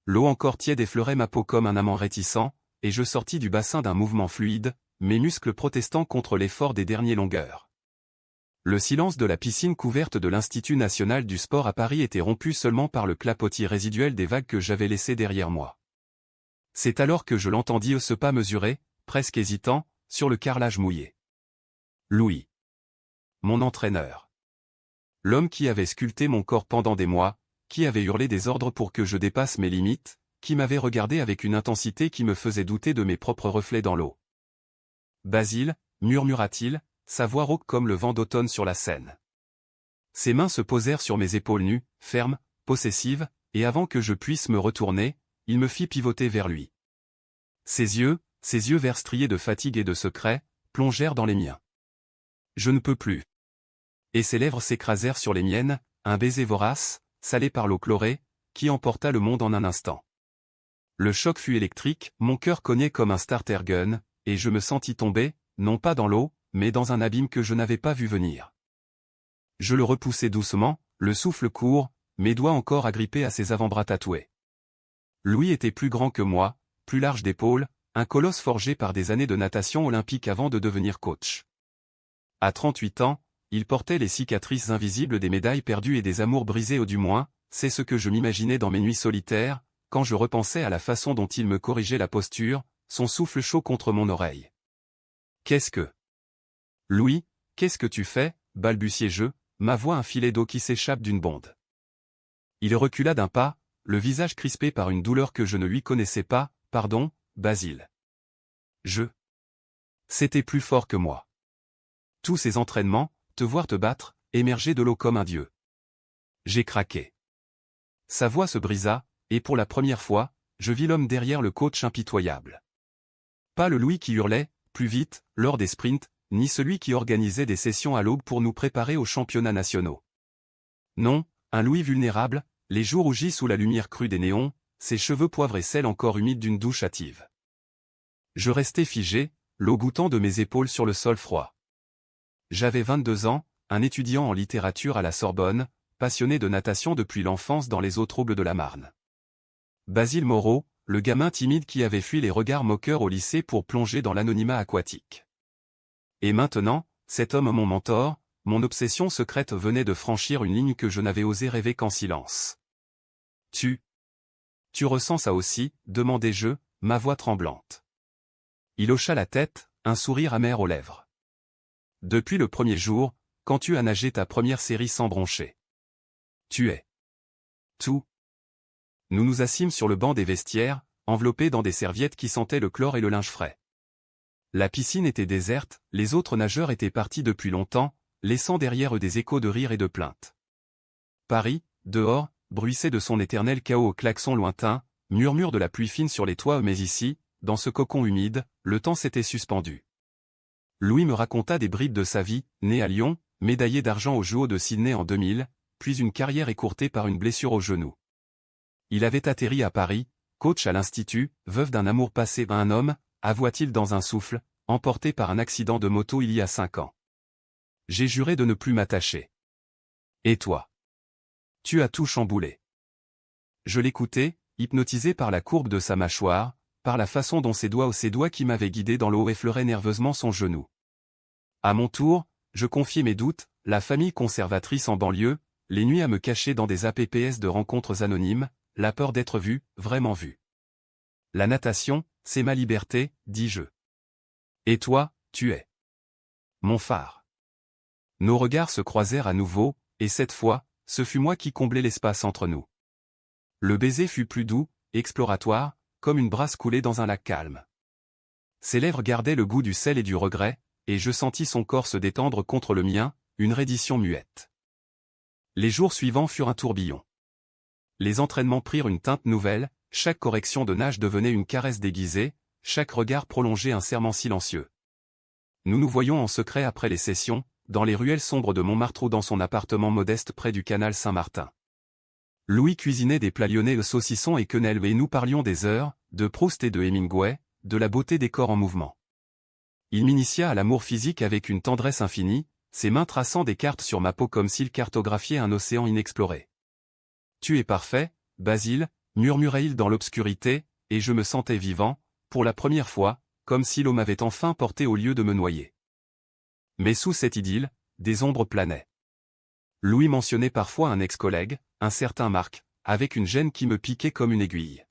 L'eau encore tiède effleurait ma peau comme un amant réticent, et je sortis du bassin d'un mouvement fluide, mes muscles protestant contre l'effort des dernières longueurs. Le silence de la piscine couverte de l'Institut national du sport à Paris était rompu seulement par le clapotis résiduel des vagues que j'avais laissées derrière moi. C'est alors que je l'entendis ce pas mesuré, presque hésitant, sur le carrelage mouillé. Louis. Mon entraîneur. L'homme qui avait sculpté mon corps pendant des mois, qui avait hurlé des ordres pour que je dépasse mes limites, qui m'avait regardé avec une intensité qui me faisait douter de mes propres reflets dans l'eau. Basile, murmura-t-il, sa voix rauque comme le vent d'automne sur la Seine. Ses mains se posèrent sur mes épaules nues, fermes, possessives, et avant que je puisse me retourner, il me fit pivoter vers lui. Ses yeux verts striés de fatigue et de secret, plongèrent dans les miens. Je ne peux plus. Et ses lèvres s'écrasèrent sur les miennes, un baiser vorace, salé par l'eau chlorée, qui emporta le monde en un instant. Le choc fut électrique, mon cœur cognait comme un starter gun, et je me sentis tomber, non pas dans l'eau, mais dans un abîme que je n'avais pas vu venir. Je le repoussai doucement, le souffle court, mes doigts encore agrippés à ses avant-bras tatoués. Louis était plus grand que moi, plus large d'épaules, un colosse forgé par des années de natation olympique avant de devenir coach. À 38 ans, il portait les cicatrices invisibles des médailles perdues et des amours brisés, ou du moins, c'est ce que je m'imaginais dans mes nuits solitaires, quand je repensais à la façon dont il me corrigeait la posture, son souffle chaud contre mon oreille. « Qu'est-ce que... Louis, qu'est-ce que tu fais » balbutiai-je, ma voix un filet d'eau qui s'échappe d'une bonde. Il recula d'un pas, le visage crispé par une douleur que je ne lui connaissais pas. « Pardon, Basile. C'était plus fort que moi. Tous ces entraînements, te voir te battre, émerger de l'eau comme un dieu. » J'ai craqué. Sa voix se brisa, et pour la première fois, je vis l'homme derrière le coach impitoyable. Pas le Louis qui hurlait, plus vite, lors des sprints, ni celui qui organisait des sessions à l'aube pour nous préparer aux championnats nationaux. Non, un Louis vulnérable, les joues rougies sous la lumière crue des néons, ses cheveux poivre et sel encore humides d'une douche hâtive. Je restais figé, l'eau goûtant de mes épaules sur le sol froid. J'avais 22 ans, un étudiant en littérature à la Sorbonne, passionné de natation depuis l'enfance dans les eaux troubles de la Marne. Basile Moreau, le gamin timide qui avait fui les regards moqueurs au lycée pour plonger dans l'anonymat aquatique. Et maintenant, cet homme mon mentor, mon obsession secrète venait de franchir une ligne que je n'avais osé rêver qu'en silence. Tu ressens ça aussi, demandai-je, ma voix tremblante. Il hocha la tête, un sourire amer aux lèvres. Depuis le premier jour, quand tu as nagé ta première série sans broncher. Tu es tout. Nous nous assîmes sur le banc des vestiaires, enveloppés dans des serviettes qui sentaient le chlore et le linge frais. La piscine était déserte, les autres nageurs étaient partis depuis longtemps, laissant derrière eux des échos de rires et de plaintes. Paris, dehors, bruissait de son éternel chaos au klaxon lointain, murmure de la pluie fine sur les toits, mais ici, dans ce cocon humide, le temps s'était suspendu. Louis me raconta des bribes de sa vie, né à Lyon, médaillé d'argent aux JO de Sydney en 2000, puis une carrière écourtée par une blessure au genou. Il avait atterri à Paris, coach à l'Institut, veuf d'un amour passé à un homme, avoua-t-il dans un souffle, emporté par un accident de moto il y a 5 ans. J'ai juré de ne plus m'attacher. Et toi? Tu as tout chamboulé. Je l'écoutais, hypnotisé par la courbe de sa mâchoire, par la façon dont ses doigts qui m'avaient guidé dans l'eau effleuraient nerveusement son genou. À mon tour, je confiais mes doutes, la famille conservatrice en banlieue, les nuits à me cacher dans des apps de rencontres anonymes, la peur d'être vu, vraiment vu. La natation, c'est ma liberté, dis-je. Et toi, tu es mon phare. Nos regards se croisèrent à nouveau, et cette fois, ce fut moi qui comblai l'espace entre nous. Le baiser fut plus doux, exploratoire, comme une brasse coulée dans un lac calme. Ses lèvres gardaient le goût du sel et du regret, et je sentis son corps se détendre contre le mien, une reddition muette. Les jours suivants furent un tourbillon. Les entraînements prirent une teinte nouvelle, chaque correction de nage devenait une caresse déguisée, chaque regard prolongeait un serment silencieux. Nous nous voyions en secret après les sessions, dans les ruelles sombres de Montmartre ou dans son appartement modeste près du canal Saint-Martin. Louis cuisinait des plats lyonnais au saucisson et quenelle et nous parlions des heures, de Proust et de Hemingway, de la beauté des corps en mouvement. Il m'initia à l'amour physique avec une tendresse infinie, ses mains traçant des cartes sur ma peau comme s'il cartographiait un océan inexploré. Tu es parfait, Basile, murmurait-il dans l'obscurité, et je me sentais vivant, pour la première fois, comme si l'eau m'avait enfin porté au lieu de me noyer. Mais sous cette idylle, des ombres planaient. Louis mentionnait parfois un ex-collègue, un certain Marc, avec une gêne qui me piquait comme une aiguille.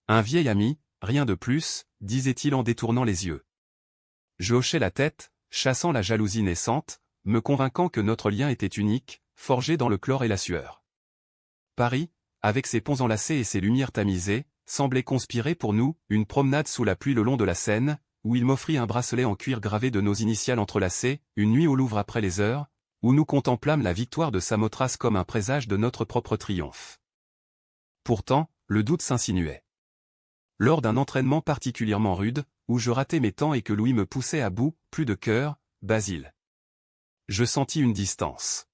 Un vieil ami, rien de plus, disait-il en détournant les yeux. Je hochais la tête, chassant la jalousie naissante, me convainquant que notre lien était unique, forgé dans le chlore et la sueur. Paris, avec ses ponts enlacés et ses lumières tamisées, semblait conspirer pour nous, une promenade sous la pluie le long de la Seine, où il m'offrit un bracelet en cuir gravé de nos initiales entrelacées, une nuit au Louvre après les heures, où nous contemplâmes la victoire de Samothrace comme un présage de notre propre triomphe. Pourtant, le doute s'insinuait. Lors d'un entraînement particulièrement rude, où je ratais mes temps et que Louis me poussait à bout, plus de cœur, Basile. Je sentis une distance.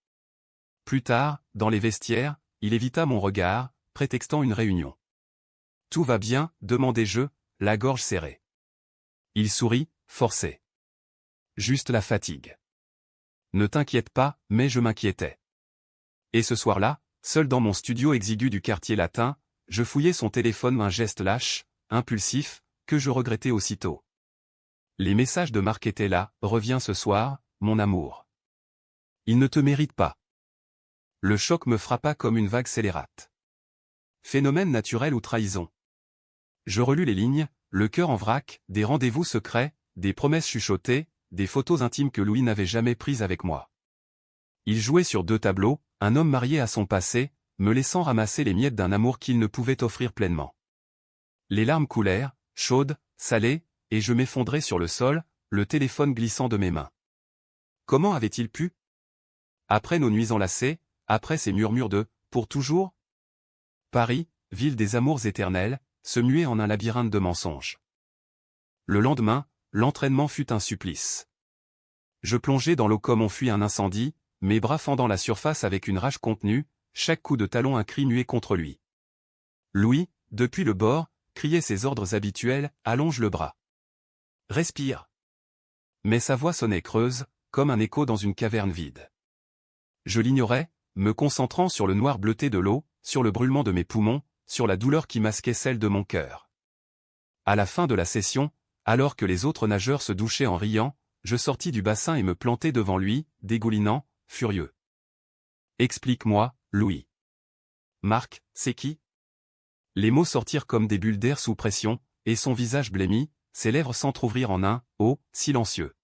Plus tard, dans les vestiaires, il évita mon regard, prétextant une réunion. « Tout va bien ?» demandai-je, la gorge serrée. Il sourit, forcé. « Juste la fatigue. » Ne t'inquiète pas, mais je m'inquiétais. Et ce soir-là, seul dans mon studio exigu du quartier latin, je fouillais son téléphone un geste lâche, impulsif, que je regrettais aussitôt. Les messages de Marc étaient là, « Reviens ce soir, mon amour. » Il ne te mérite pas. Le choc me frappa comme une vague scélérate. Phénomène naturel ou trahison? Je relus les lignes, le cœur en vrac, des rendez-vous secrets, des promesses chuchotées, des photos intimes que Louis n'avait jamais prises avec moi. Il jouait sur deux tableaux, un homme marié à son passé, me laissant ramasser les miettes d'un amour qu'il ne pouvait offrir pleinement. Les larmes coulèrent, chaudes, salées, et je m'effondrai sur le sol, le téléphone glissant de mes mains. Comment avait-il pu? Après nos nuits enlacées, après ces murmures de « pour toujours ?» Paris, ville des amours éternels, se muait en un labyrinthe de mensonges. Le lendemain, l'entraînement fut un supplice. Je plongeai dans l'eau comme on fuit un incendie, mes bras fendant la surface avec une rage contenue, chaque coup de talon un cri muet contre lui. Louis, depuis le bord, criait ses ordres habituels, « allonge le bras. Respire. » Mais sa voix sonnait creuse, comme un écho dans une caverne vide. Je l'ignorais, me concentrant sur le noir bleuté de l'eau, sur le brûlement de mes poumons, sur la douleur qui masquait celle de mon cœur. À la fin de la session, alors que les autres nageurs se douchaient en riant, je sortis du bassin et me plantai devant lui, dégoulinant, furieux. « Explique-moi, Louis. »« Marc, c'est qui ?» Les mots sortirent comme des bulles d'air sous pression, et son visage blêmi, ses lèvres s'entr'ouvrirent en un « oh » silencieux.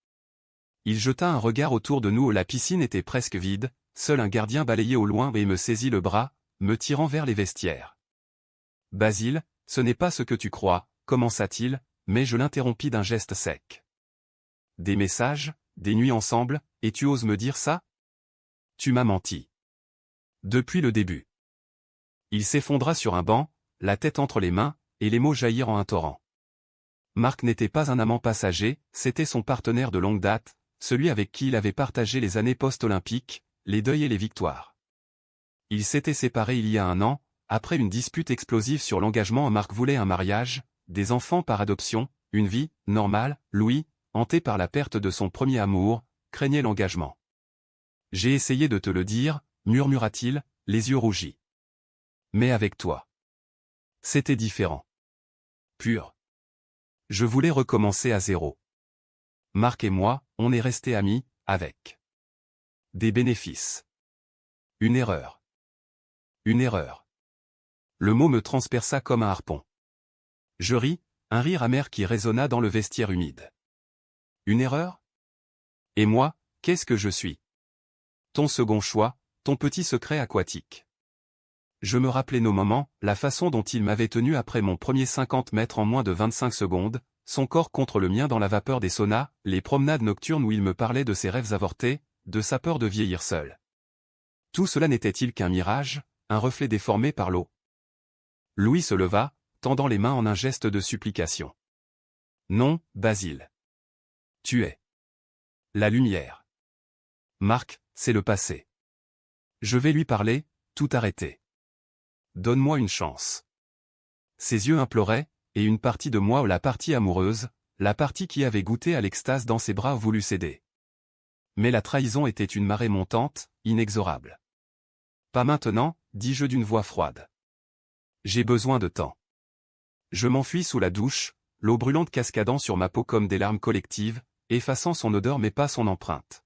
Il jeta un regard autour de nous où la piscine était presque vide, seul un gardien balayait au loin et me saisit le bras, me tirant vers les vestiaires. « Basile, ce n'est pas ce que tu crois, » commença-t-il, mais je l'interrompis d'un geste sec. « Des messages, des nuits ensemble, et tu oses me dire ça? Tu m'as menti. Depuis le début. » Il s'effondra sur un banc, la tête entre les mains, et les mots jaillirent en un torrent. Marc n'était pas un amant passager, c'était son partenaire de longue date, celui avec qui il avait partagé les années post-olympiques, les deuils et les victoires. Ils s'étaient séparés il y a un an, après une dispute explosive sur l'engagement. Marc voulait un mariage, des enfants par adoption, une vie normale. Louis, hanté par la perte de son premier amour, craignait l'engagement. « J'ai essayé de te le dire, » murmura-t-il, les yeux rougis. « Mais avec toi. C'était différent. Pur. Je voulais recommencer à zéro. Marc et moi, on est restés amis, avec des bénéfices. Une erreur. Une erreur. » Le mot me transperça comme un harpon. Je ris, un rire amer qui résonna dans le vestiaire humide. Une erreur? Et moi, qu'est-ce que je suis? Ton second choix, ton petit secret aquatique. Je me rappelais nos moments, la façon dont il m'avait tenu après mon premier 50 mètres en moins de 25 secondes, son corps contre le mien dans la vapeur des saunas, les promenades nocturnes où il me parlait de ses rêves avortés, de sa peur de vieillir seul. Tout cela n'était-il qu'un mirage, un reflet déformé par l'eau? Louis se leva, tendant les mains en un geste de supplication. Non, Basile. Tu es la lumière. Marc, c'est le passé. Je vais lui parler, tout arrêter. Donne-moi une chance. Ses yeux imploraient, et une partie de moi, la partie amoureuse, la partie qui avait goûté à l'extase dans ses bras, voulut céder. Mais la trahison était une marée montante, inexorable. Pas maintenant, dis-je d'une voix froide. J'ai besoin de temps. Je m'enfuis sous la douche, l'eau brûlante cascadant sur ma peau comme des larmes collectives, effaçant son odeur mais pas son empreinte.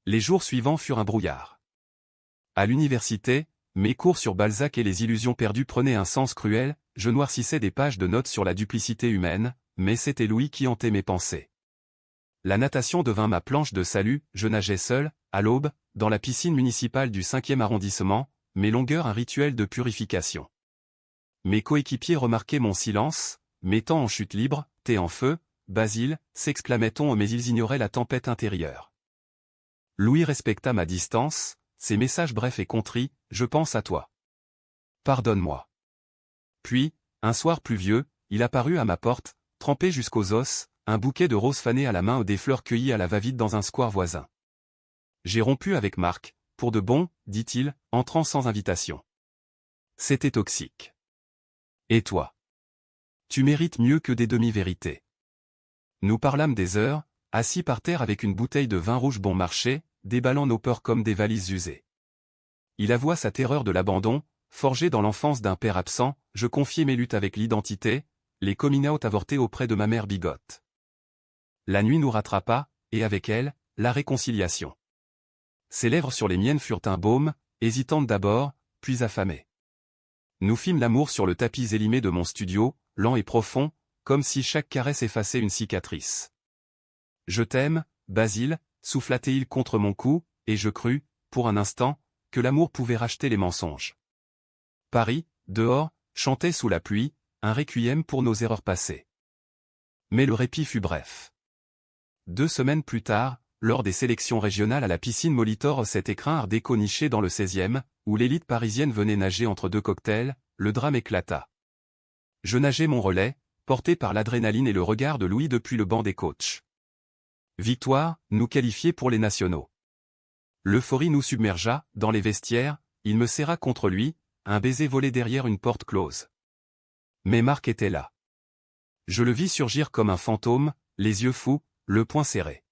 Les jours suivants furent un brouillard. À l'université, mes cours sur Balzac et les illusions perdues prenaient un sens cruel, je noircissais des pages de notes sur la duplicité humaine, mais c'était Louis qui hantait mes pensées. La natation devint ma planche de salut, je nageais seul, à l'aube, dans la piscine municipale du 5e arrondissement, mes longueurs un rituel de purification. Mes coéquipiers remarquaient mon silence, mettant en chute libre, thé en feu, Basile, s'exclamait-on mais ils ignoraient la tempête intérieure. Louis respecta ma distance, ses messages brefs et contrits, je pense à toi. Pardonne-moi. Puis, un soir pluvieux, il apparut à ma porte, trempé jusqu'aux os, un bouquet de roses fanées à la main ou des fleurs cueillies à la va-vite dans un square voisin. J'ai rompu avec Marc, pour de bon, dit-il, entrant sans invitation. C'était toxique. Et toi? Tu mérites mieux que des demi-vérités. Nous parlâmes des heures, assis par terre avec une bouteille de vin rouge bon marché, déballant nos peurs comme des valises usées. Il avoua sa terreur de l'abandon, forgée dans l'enfance d'un père absent, je confiai mes luttes avec l'identité, les coming out avortés auprès de ma mère bigote. La nuit nous rattrapa, et avec elle, la réconciliation. Ses lèvres sur les miennes furent un baume, hésitantes d'abord, puis affamées. Nous fîmes l'amour sur le tapis élimé de mon studio, lent et profond, comme si chaque caresse effaçait une cicatrice. Je t'aime, Basile, souffla-t-il contre mon cou, et je crus, pour un instant, que l'amour pouvait racheter les mensonges. Paris, dehors, chantait sous la pluie, un requiem pour nos erreurs passées. Mais le répit fut bref. 2 semaines plus tard, lors des sélections régionales à la piscine Molitor, cet écrin art déco niché dans le 16e, où l'élite parisienne venait nager entre 2 cocktails, le drame éclata. Je nageais mon relais, porté par l'adrénaline et le regard de Louis depuis le banc des coachs. Victoire, nous qualifiés pour les nationaux. L'euphorie nous submergea, dans les vestiaires, il me serra contre lui, un baiser volé derrière une porte close. Mais Marc était là. Je le vis surgir comme un fantôme, les yeux fous, le poing serré.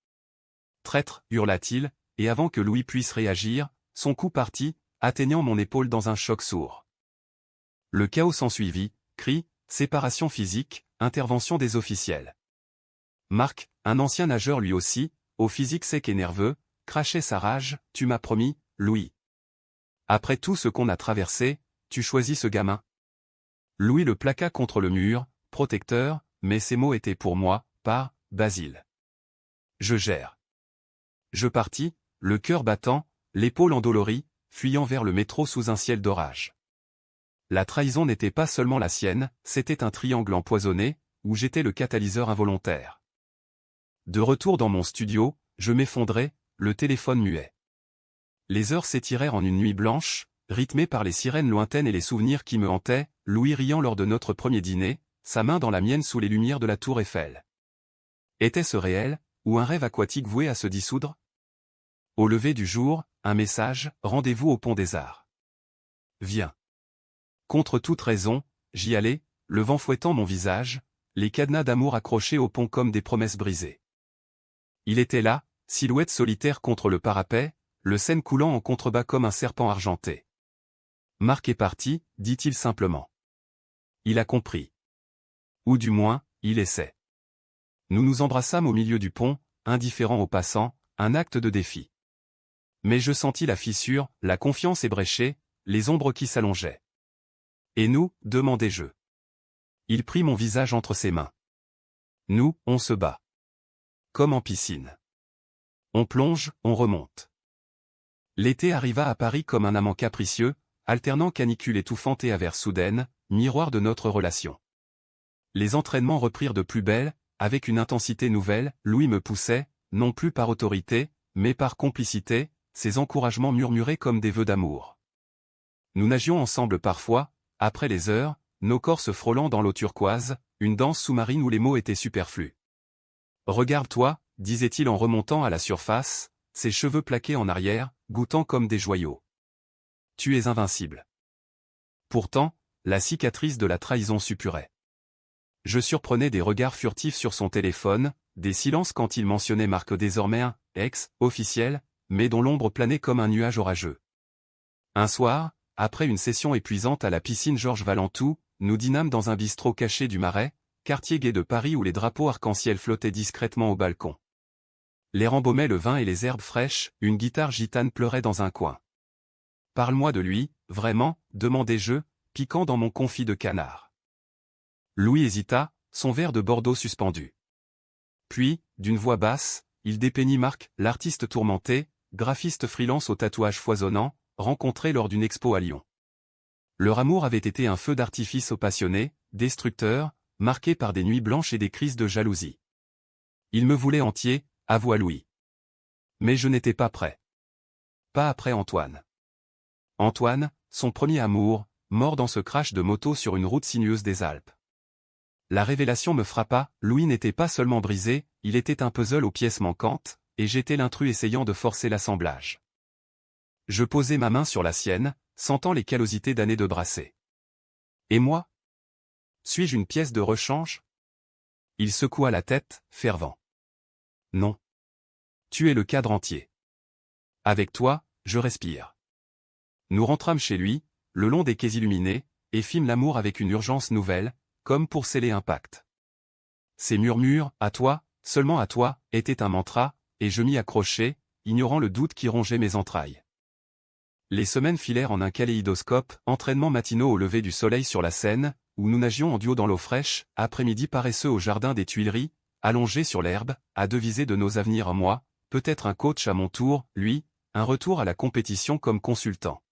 Traître, hurla-t-il, et avant que Louis puisse réagir, son coup partit, atteignant mon épaule dans un choc sourd. Le chaos s'ensuivit, cris, séparation physique, intervention des officiels. Marc, un ancien nageur lui aussi, au physique sec et nerveux, crachait sa rage, tu m'as promis, Louis. Après tout ce qu'on a traversé, tu choisis ce gamin. Louis le plaqua contre le mur, protecteur, mais ces mots étaient pour moi, pas, Basile. Je gère. Je partis, le cœur battant, l'épaule endolorie, fuyant vers le métro sous un ciel d'orage. La trahison n'était pas seulement la sienne, c'était un triangle empoisonné, où j'étais le catalyseur involontaire. De retour dans mon studio, je m'effondrais, le téléphone muet. Les heures s'étirèrent en une nuit blanche, rythmée par les sirènes lointaines et les souvenirs qui me hantaient, Louis riant lors de notre premier dîner, sa main dans la mienne sous les lumières de la tour Eiffel. Était-ce réel, ou un rêve aquatique voué à se dissoudre? Au lever du jour, un message, rendez-vous au Pont des Arts. Viens. Contre toute raison, j'y allais, le vent fouettant mon visage, les cadenas d'amour accrochés au pont comme des promesses brisées. Il était là, silhouette solitaire contre le parapet, le Seine coulant en contrebas comme un serpent argenté. Marc est parti, dit-il simplement. Il a compris. Ou du moins, il essaie. Nous nous embrassâmes au milieu du pont, indifférents aux passants, un acte de défi. Mais je sentis la fissure, la confiance ébréchée, les ombres qui s'allongeaient. Et nous, demandai-je. Il prit mon visage entre ses mains. Nous, on se bat. Comme en piscine. On plonge, on remonte. L'été arriva à Paris comme un amant capricieux, alternant canicule étouffante et averse soudaine, miroir de notre relation. Les entraînements reprirent de plus belle, avec une intensité nouvelle, Louis me poussait, non plus par autorité, mais par complicité, ses encouragements murmurés comme des vœux d'amour. Nous nagions ensemble parfois, après les heures, nos corps se frôlant dans l'eau turquoise, une danse sous-marine où les mots étaient superflus. Regarde-toi, disait-il en remontant à la surface, ses cheveux plaqués en arrière, goûtant comme des joyaux. Tu es invincible. Pourtant, la cicatrice de la trahison suppurait. Je surprenais des regards furtifs sur son téléphone, des silences quand il mentionnait Marc désormais un ex officiel, mais dont l'ombre planait comme un nuage orageux. Un soir, après une session épuisante à la piscine Georges Valentoux, nous dînâmes dans un bistrot caché du Marais, quartier gai de Paris où les drapeaux arc-en-ciel flottaient discrètement au balcon. L'air embaumait le vin et les herbes fraîches, une guitare gitane pleurait dans un coin. « Parle-moi de lui, vraiment ?» demandai-je, piquant dans mon confit de canard. Louis hésita, son verre de Bordeaux suspendu. Puis, d'une voix basse, il dépeignit Marc, l'artiste tourmenté, graphiste freelance aux tatouages foisonnants, rencontré lors d'une expo à Lyon. Leur amour avait été un feu d'artifice passionné, destructeur, marqué par des nuits blanches et des crises de jalousie. Il me voulait entier, avoua Louis. Mais je n'étais pas prêt. Pas après Antoine. Antoine, son premier amour, mort dans ce crash de moto sur une route sinueuse des Alpes. La révélation me frappa, Louis n'était pas seulement brisé, il était un puzzle aux pièces manquantes, et j'étais l'intrus essayant de forcer l'assemblage. Je posai ma main sur la sienne, sentant les callosités d'années de brassée. Et moi? Suis-je une pièce de rechange? Il secoua la tête, fervent. Non. Tu es le cadre entier. Avec toi, je respire. Nous rentrâmes chez lui, le long des quais illuminés, et fîmes l'amour avec une urgence nouvelle, comme pour sceller un pacte. Ces murmures, à toi, seulement à toi, étaient un mantra, et je m'y accrochai, ignorant le doute qui rongeait mes entrailles. Les semaines filèrent en un kaléidoscope, entraînements matinaux au lever du soleil sur la Seine, où nous nagions en duo dans l'eau fraîche, après-midi paresseux au jardin des Tuileries, allongés sur l'herbe, à deviser de nos avenirs moi, peut-être un coach à mon tour, lui, un retour à la compétition comme consultant.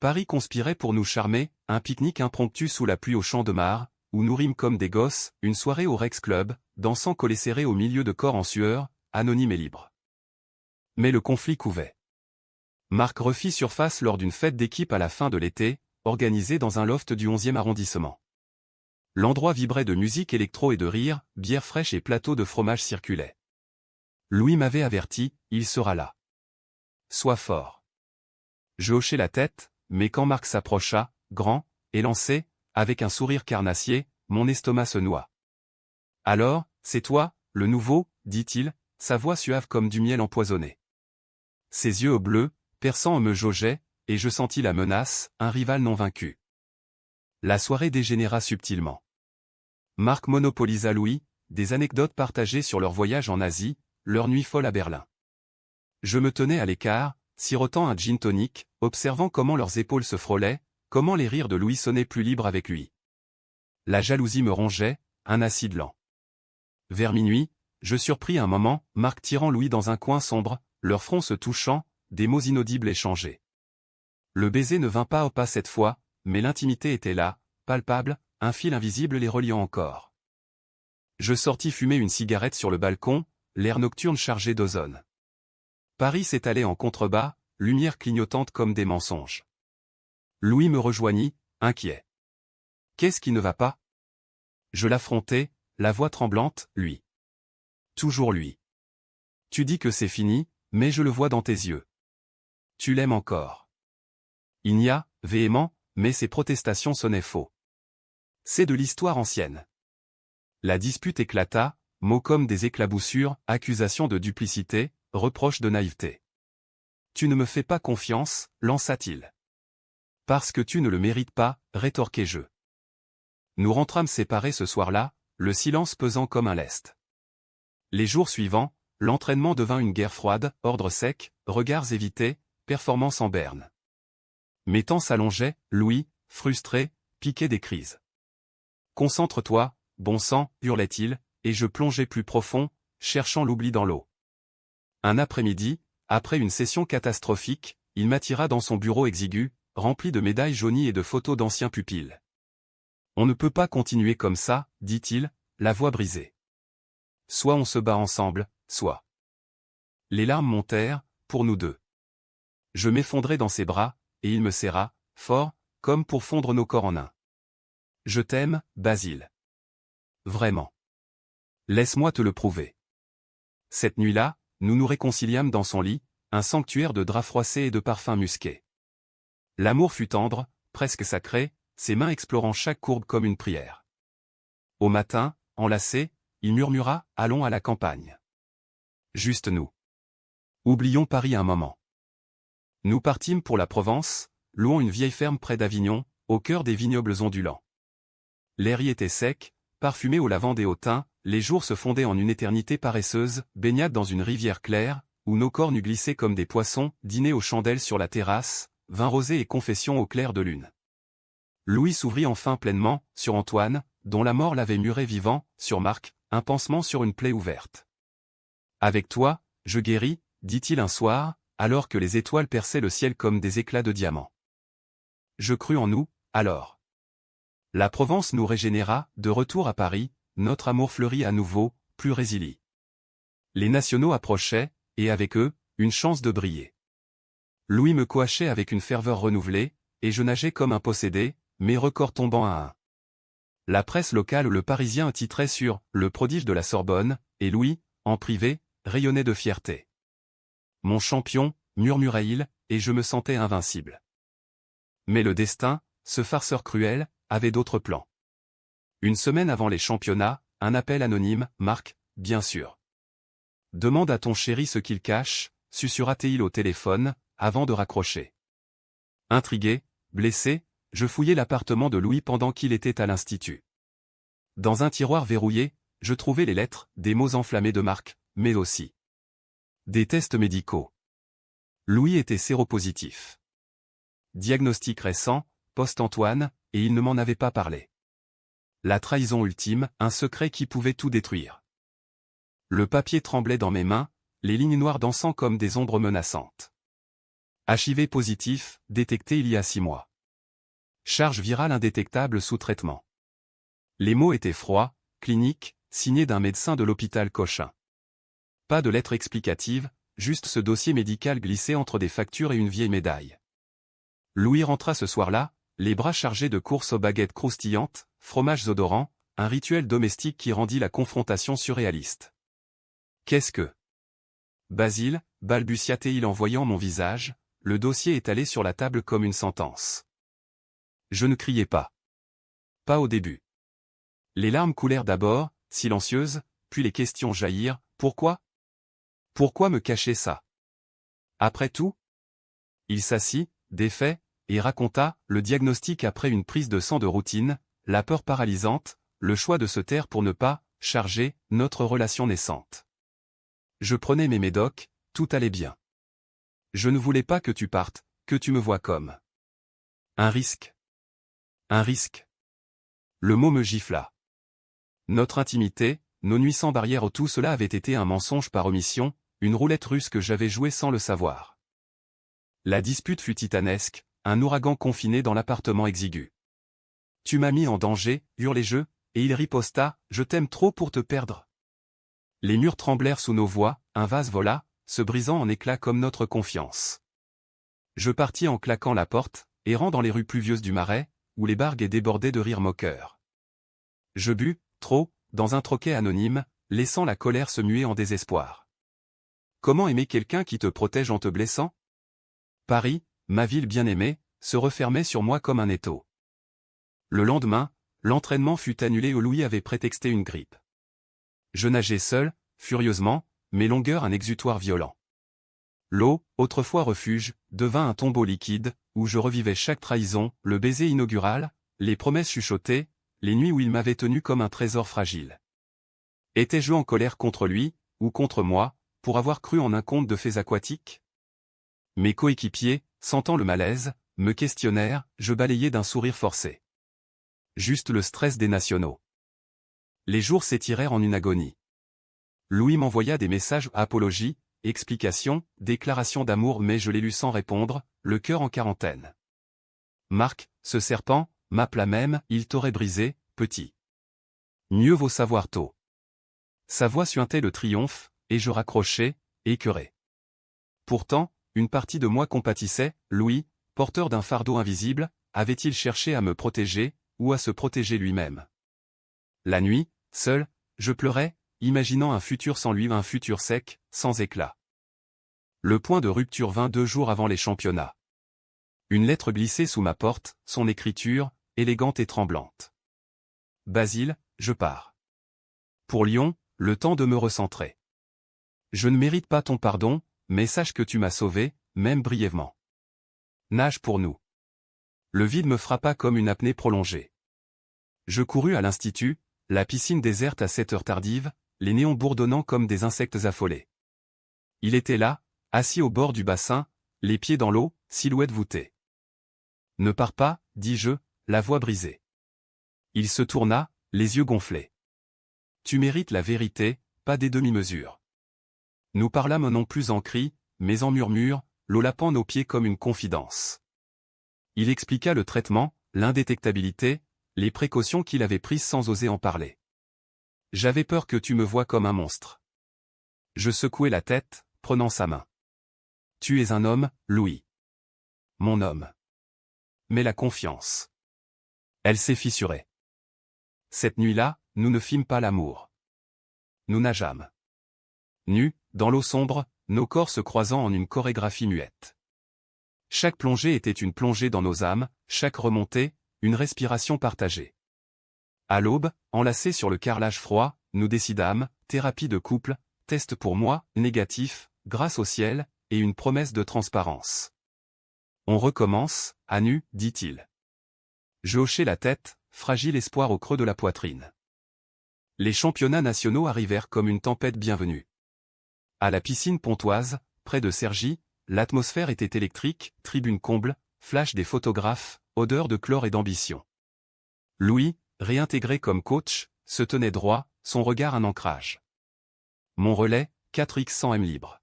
Paris conspirait pour nous charmer, un pique-nique impromptu sous la pluie au champ de Mars, où nous rîmes comme des gosses, une soirée au Rex Club, dansant collés serrés au milieu de corps en sueur, anonymes et libres. Mais le conflit couvait. Marc refit surface lors d'une fête d'équipe à la fin de l'été, organisée dans un loft du 11e arrondissement. L'endroit vibrait de musique électro et de rire, bière fraîche et plateaux de fromage circulaient. Louis m'avait averti, il sera là. Sois fort. Je hochai la tête, mais quand Marc s'approcha, grand, élancé, avec un sourire carnassier, mon estomac se noua. Alors, c'est toi, le nouveau, dit-il, sa voix suave comme du miel empoisonné. Ses yeux bleus, perçants me jaugeaient, et je sentis la menace, un rival non vaincu. La soirée dégénéra subtilement. Marc monopolisa Louis, des anecdotes partagées sur leur voyage en Asie, leur nuit folle à Berlin. Je me tenais à l'écart, sirotant un gin tonic, observant comment leurs épaules se frôlaient, comment les rires de Louis sonnaient plus libres avec lui. La jalousie me rongeait, un acide lent. Vers minuit, je surpris un moment, Marc tirant Louis dans un coin sombre, leurs fronts se touchant, des mots inaudibles échangés. Le baiser ne vint pas au pas cette fois, mais l'intimité était là, palpable, un fil invisible les reliant encore. Je sortis fumer une cigarette sur le balcon, l'air nocturne chargé d'ozone. Paris s'étalait en contrebas, lumière clignotante comme des mensonges. Louis me rejoignit, inquiet. Qu'est-ce qui ne va pas? Je l'affrontai, la voix tremblante, lui. Toujours lui. Tu dis que c'est fini, mais je le vois dans tes yeux. Tu l'aimes encore. Il n'y a, véhément, mais ces protestations sonnaient faux. C'est de l'histoire ancienne. La dispute éclata, mots comme des éclaboussures, accusations de duplicité, reproches de naïveté. Tu ne me fais pas confiance, lança-t-il. Parce que tu ne le mérites pas, rétorquai-je. Nous rentrâmes séparés ce soir-là, le silence pesant comme un lest. Les jours suivants, l'entraînement devint une guerre froide, ordre sec, regards évités, performance en berne. Mes temps s'allongeaient, Louis, frustré, piquait des crises. Concentre-toi, bon sang, hurlait-il, et je plongeais plus profond, cherchant l'oubli dans l'eau. Un après-midi, après une session catastrophique, il m'attira dans son bureau exigu, rempli de médailles jaunies et de photos d'anciens pupilles. On ne peut pas continuer comme ça, dit-il, la voix brisée. Soit on se bat ensemble, soit. Les larmes montèrent, pour nous deux. Je m'effondrai dans ses bras, et il me serra, fort, comme pour fondre nos corps en un. Je t'aime, Basile. Vraiment. Laisse-moi te le prouver. Cette nuit-là, nous nous réconciliâmes dans son lit, un sanctuaire de draps froissés et de parfums musqués. L'amour fut tendre, presque sacré, ses mains explorant chaque courbe comme une prière. Au matin, enlacé, il murmura « Allons à la campagne. » Juste nous. Oublions Paris un moment. Nous partîmes pour la Provence, louant une vieille ferme près d'Avignon, au cœur des vignobles ondulants. L'air y était sec, parfumé aux lavandes et au thym, les jours se fondaient en une éternité paresseuse, baignade dans une rivière claire, où nos cornes glissaient comme des poissons, dîner aux chandelles sur la terrasse, vin rosé et confession au clair de lune. Louis s'ouvrit enfin pleinement, sur Antoine, dont la mort l'avait muré vivant, sur Marc, un pansement sur une plaie ouverte. « Avec toi, je guéris, dit-il un soir, alors que les étoiles perçaient le ciel comme des éclats de diamants. Je crus en nous, alors. La Provence nous régénéra, de retour à Paris, notre amour fleurit à nouveau, plus résilie. Les nationaux approchaient, et avec eux, une chance de briller. Louis me coachait avec une ferveur renouvelée, et je nageais comme un possédé, mes records tombant à un. La presse locale Le Parisien titrait sur « Le prodige de la Sorbonne », et Louis, en privé, rayonnait de fierté. « Mon champion », murmurait-il, et je me sentais invincible. Mais le destin, ce farceur cruel, avait d'autres plans. Une semaine avant les championnats, un appel anonyme, « Marc, bien sûr. Demande à ton chéri ce qu'il cache », susurra-t-il au téléphone, avant de raccrocher. Intrigué, blessé, je fouillai l'appartement de Louis pendant qu'il était à l'institut. Dans un tiroir verrouillé, je trouvai les lettres, des mots enflammés de Marc, mais aussi des tests médicaux. Louis était séropositif. Diagnostic récent, post-Antoine, et il ne m'en avait pas parlé. La trahison ultime, un secret qui pouvait tout détruire. Le papier tremblait dans mes mains, les lignes noires dansant comme des ombres menaçantes. HIV positif, détecté il y a 6 mois. Charge virale indétectable sous traitement. Les mots étaient froids, cliniques, signés d'un médecin de l'hôpital Cochin. Pas de lettre explicative, juste ce dossier médical glissé entre des factures et une vieille médaille. Louis rentra ce soir-là, les bras chargés de courses aux baguettes croustillantes, fromages odorants, un rituel domestique qui rendit la confrontation surréaliste. « Qu'est-ce que... » Basile, balbutia-t-il en voyant mon visage, le dossier étalé sur la table comme une sentence. Je ne criais pas. Pas au début. Les larmes coulèrent d'abord, silencieuses, puis les questions jaillirent, pourquoi ? Pourquoi me cacher ça ? Après tout ? Il s'assit, défait, et raconta le diagnostic après une prise de sang de routine, la peur paralysante, le choix de se taire pour ne pas charger notre relation naissante. Je prenais mes médocs, tout allait bien. Je ne voulais pas que tu partes, que tu me vois comme un risque. Un risque. Le mot me gifla. Notre intimité, nos nuits sans barrière, tout cela avait été un mensonge par omission, une roulette russe que j'avais jouée sans le savoir. La dispute fut titanesque, un ouragan confiné dans l'appartement exigu. Tu m'as mis en danger, hurlai-je, et il riposta, je t'aime trop pour te perdre. Les murs tremblèrent sous nos voix, un vase vola, se brisant en éclats comme notre confiance. Je partis en claquant la porte, errant dans les rues pluvieuses du Marais, où les bargues débordaient de rires moqueurs. Je bus, trop, dans un troquet anonyme, laissant la colère se muer en désespoir. Comment aimer quelqu'un qui te protège en te blessant ? Paris, ma ville bien-aimée, se refermait sur moi comme un étau. Le lendemain, l'entraînement fut annulé et Louis avait prétexté une grippe. Je nageais seul, furieusement, mes longueurs un exutoire violent. L'eau, autrefois refuge, devint un tombeau liquide, où je revivais chaque trahison, le baiser inaugural, les promesses chuchotées, les nuits où il m'avait tenu comme un trésor fragile. Étais-je en colère contre lui, ou contre moi, pour avoir cru en un conte de fées aquatiques ? Mes coéquipiers, sentant le malaise, me questionnèrent, je balayai d'un sourire forcé. Juste le stress des nationaux. Les jours s'étirèrent en une agonie. Louis m'envoya des messages apologies, explications, déclarations d'amour, mais je les lus sans répondre, le cœur en quarantaine. Marc, ce serpent, m'appela même, il t'aurait brisé, petit. Mieux vaut savoir tôt. Sa voix suintait le triomphe, et je raccrochai, écœuré. Pourtant, une partie de moi compatissait, Louis, porteur d'un fardeau invisible, avait-il cherché à me protéger, ou à se protéger lui-même ? La nuit, seul, je pleurais, imaginant un futur sans lui, un futur sec, sans éclat. Le point de rupture vint 2 jours avant les championnats. Une lettre glissait sous ma porte, son écriture, élégante et tremblante. Basile, je pars. Pour Lyon, le temps de me recentrer. Je ne mérite pas ton pardon, mais sache que tu m'as sauvé, même brièvement. Nage pour nous. Le vide me frappa comme une apnée prolongée. Je courus à l'institut, la piscine déserte à 7 heures tardives, les néons bourdonnant comme des insectes affolés. Il était là, assis au bord du bassin, les pieds dans l'eau, silhouette voûtée. « Ne pars pas, dis-je, la voix brisée. » Il se tourna, les yeux gonflés. « Tu mérites la vérité, pas des demi-mesures. » Nous parlâmes non plus en cris, mais en murmures, l'eau lapant nos pieds comme une confidence. Il expliqua le traitement, l'indétectabilité, les précautions qu'il avait prises sans oser en parler. « J'avais peur que tu me voies comme un monstre. » Je secouai la tête, prenant sa main. « Tu es un homme, Louis. »« Mon homme. » Mais la confiance. Elle s'est fissurée. Cette nuit-là, nous ne fîmes pas l'amour. Nous nageâmes. Nus, dans l'eau sombre, nos corps se croisant en une chorégraphie muette. Chaque plongée était une plongée dans nos âmes, chaque remontée, une respiration partagée. À l'aube, enlacés sur le carrelage froid, nous décidâmes, thérapie de couple, test pour moi, négatif, grâce au ciel, et une promesse de transparence. On recommence, à nu, dit-il. Je hochai la tête, fragile espoir au creux de la poitrine. Les championnats nationaux arrivèrent comme une tempête bienvenue. À la piscine Pontoise, près de Cergy, l'atmosphère était électrique, tribune comble, flash des photographes, odeur de chlore et d'ambition. Louis, réintégré comme coach, se tenait droit, son regard un ancrage. Mon relais, 4x 100 m libre.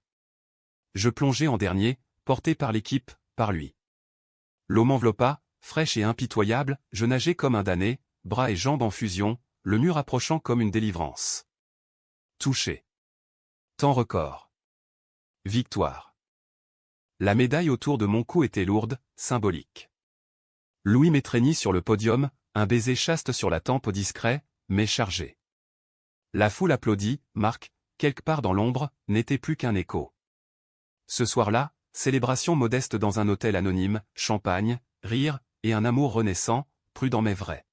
Je plongeai en dernier, porté par l'équipe, par lui. L'eau m'enveloppa, fraîche et impitoyable, je nageai comme un damné, bras et jambes en fusion, le mur approchant comme une délivrance. Touché. Temps record. Victoire. La médaille autour de mon cou était lourde, symbolique. Louis m'étreignit sur le podium, un baiser chaste sur la tempe discret, mais chargé. La foule applaudit, Marc, quelque part dans l'ombre, n'était plus qu'un écho. Ce soir-là, célébration modeste dans un hôtel anonyme, champagne, rire, et un amour renaissant, prudent mais vrai.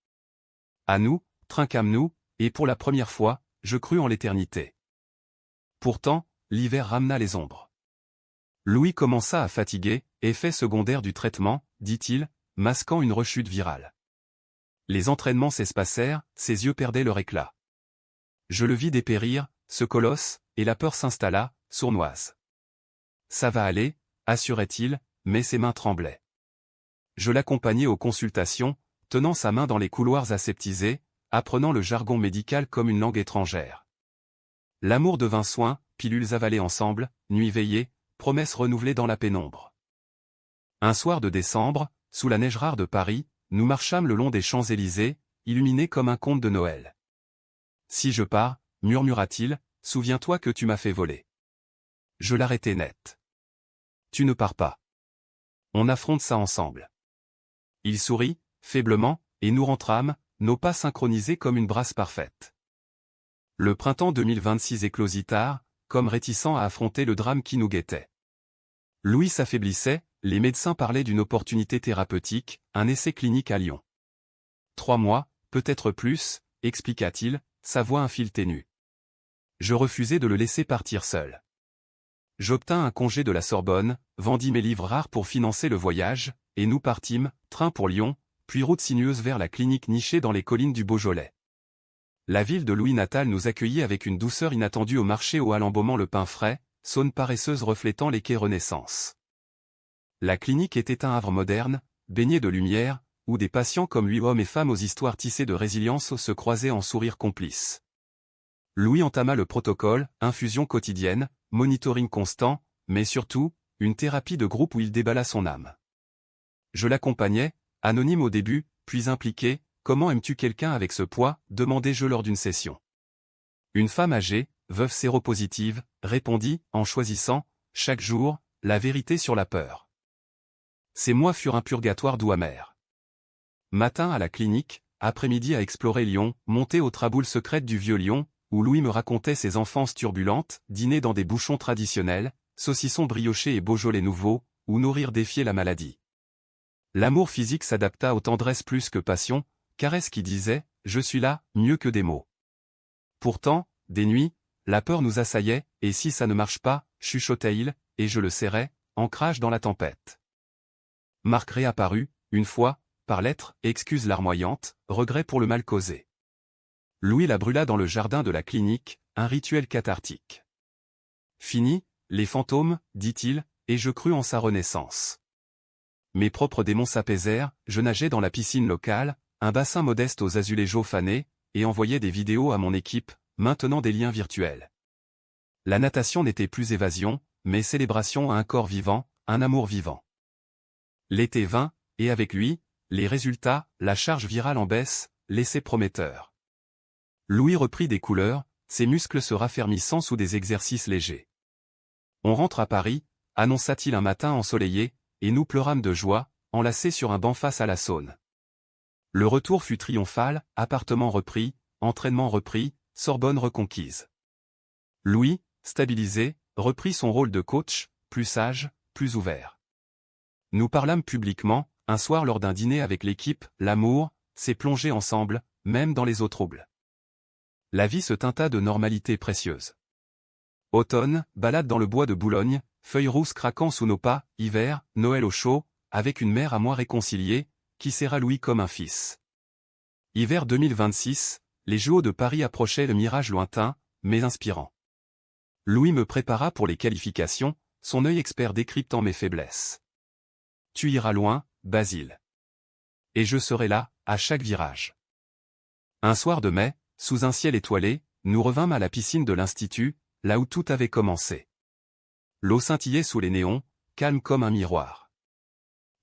À nous, trinquâmes-nous, et pour la première fois, je crus en l'éternité. Pourtant, l'hiver ramena les ombres. Louis commença à fatiguer, effet secondaire du traitement, dit-il, masquant une rechute virale. Les entraînements s'espacèrent, ses yeux perdaient leur éclat. Je le vis dépérir, ce colosse, et la peur s'installa, sournoise. Ça va aller, assurait-il, mais ses mains tremblaient. Je l'accompagnai aux consultations, tenant sa main dans les couloirs aseptisés, apprenant le jargon médical comme une langue étrangère. L'amour devint soin, pilules avalées ensemble, nuit veillée, promesses renouvelées dans la pénombre. Un soir de décembre, sous la neige rare de Paris, nous marchâmes le long des Champs-Élysées, illuminés comme un conte de Noël. « Si je pars, murmura-t-il, souviens-toi que tu m'as fait voler. » Je l'arrêtai net. « Tu ne pars pas. On affronte ça ensemble. » Il sourit, faiblement, et nous rentrâmes, nos pas synchronisés comme une brasse parfaite. Le printemps 2026 éclosit tard, comme réticent à affronter le drame qui nous guettait. Louis s'affaiblissait, les médecins parlaient d'une opportunité thérapeutique, un essai clinique à Lyon. 3 mois, peut-être plus, expliqua-t-il, sa voix un fil ténu. Je refusai de le laisser partir seul. J'obtins un congé de la Sorbonne, vendis mes livres rares pour financer le voyage, et nous partîmes, train pour Lyon, puis route sinueuse vers la clinique nichée dans les collines du Beaujolais. La ville de Louis natal nous accueillit avec une douceur inattendue au marché aux halles embaumant le pain frais, saône paresseuse reflétant les quais Renaissance. La clinique était un havre moderne, baigné de lumière, où des patients comme lui hommes et femmes aux histoires tissées de résilience se croisaient en sourires complices. Louis entama le protocole, infusion quotidienne, monitoring constant, mais surtout, une thérapie de groupe où il déballa son âme. Je l'accompagnais, anonyme au début, puis impliqué. Comment aimes-tu quelqu'un avec ce poids, demandai-je lors d'une session. Une femme âgée, veuve séropositive, répondit, en choisissant, chaque jour, la vérité sur la peur. Ces mois furent un purgatoire doux amer. Matin à la clinique, après-midi à explorer Lyon, monté aux traboules secrètes du vieux Lyon, où Louis me racontait ses enfances turbulentes, dîner dans des bouchons traditionnels, saucissons briochés et Beaujolais nouveaux, où nourrir défiait la maladie. L'amour physique s'adapta aux tendresses plus que passion, caresse qui disait « Je suis là », mieux que des mots. Pourtant, des nuits, la peur nous assaillait, et si ça ne marche pas, chuchotait-il, et je le serrais, ancrage dans la tempête. Marc réapparut, une fois, par lettres, excuse larmoyante, regret pour le mal causé. Louis la brûla dans le jardin de la clinique, un rituel cathartique. Fini, les fantômes, dit-il, et je crus en sa renaissance. Mes propres démons s'apaisèrent, je nageais dans la piscine locale, un bassin modeste aux azuléjos fanés, et envoyais des vidéos à mon équipe, maintenant des liens virtuels. La natation n'était plus évasion, mais célébration à un corps vivant, un amour vivant. L'été vint, et avec lui, les résultats, la charge virale en baisse, l'essai prometteur. Louis reprit des couleurs, ses muscles se raffermissant sous des exercices légers. On rentre à Paris, annonça-t-il un matin ensoleillé, et nous pleurâmes de joie, enlacés sur un banc face à la Saône. Le retour fut triomphal, appartement repris, entraînement repris, Sorbonne reconquise. Louis, stabilisé, reprit son rôle de coach, plus sage, plus ouvert. Nous parlâmes publiquement, un soir lors d'un dîner avec l'équipe, l'amour, s'est plongé ensemble, même dans les eaux troubles. La vie se teinta de normalité précieuse. Automne, balade dans le bois de Boulogne, feuilles rousses craquant sous nos pas, hiver, Noël au chaud, avec une mère à moi réconciliée, qui serra Louis comme un fils. Hiver 2026, les JO de Paris approchaient, le mirage lointain, mais inspirant. Louis me prépara pour les qualifications, son œil expert décryptant mes faiblesses. Tu iras loin, Basile. Et je serai là, à chaque virage. Un soir de mai, sous un ciel étoilé, nous revînmes à la piscine de l'Institut, là où tout avait commencé. L'eau scintillait sous les néons, calme comme un miroir.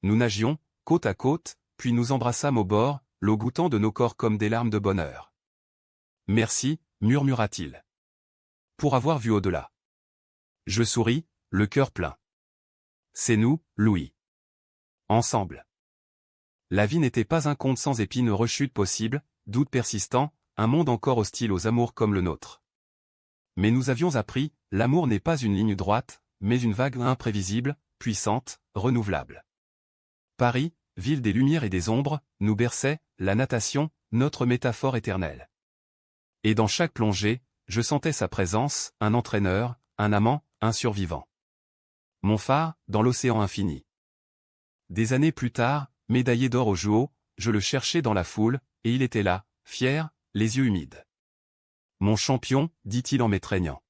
Nous nagions, côte à côte, puis nous embrassâmes au bord, l'eau goûtant de nos corps comme des larmes de bonheur. Merci, murmura-t-il. Pour avoir vu au-delà. Je souris, le cœur plein. C'est nous, Louis. Ensemble. La vie n'était pas un conte sans épines, rechute possible, doute persistant, un monde encore hostile aux amours comme le nôtre. Mais nous avions appris, l'amour n'est pas une ligne droite, mais une vague imprévisible, puissante, renouvelable. Paris, ville des lumières et des ombres, nous berçait, la natation, notre métaphore éternelle. Et dans chaque plongée, je sentais sa présence, un entraîneur, un amant, un survivant. Mon phare, dans l'océan infini. Des années plus tard, médaillé d'or aux JO, je le cherchais dans la foule, et il était là, fier, les yeux humides. Mon champion, dit-il en m'étreignant.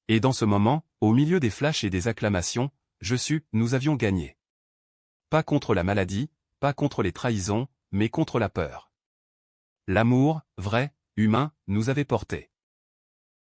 Et dans ce moment, au milieu des flashs et des acclamations, je sus, nous avions gagné. Pas contre la maladie, pas contre les trahisons, mais contre la peur. L'amour, vrai, humain, nous avait portés.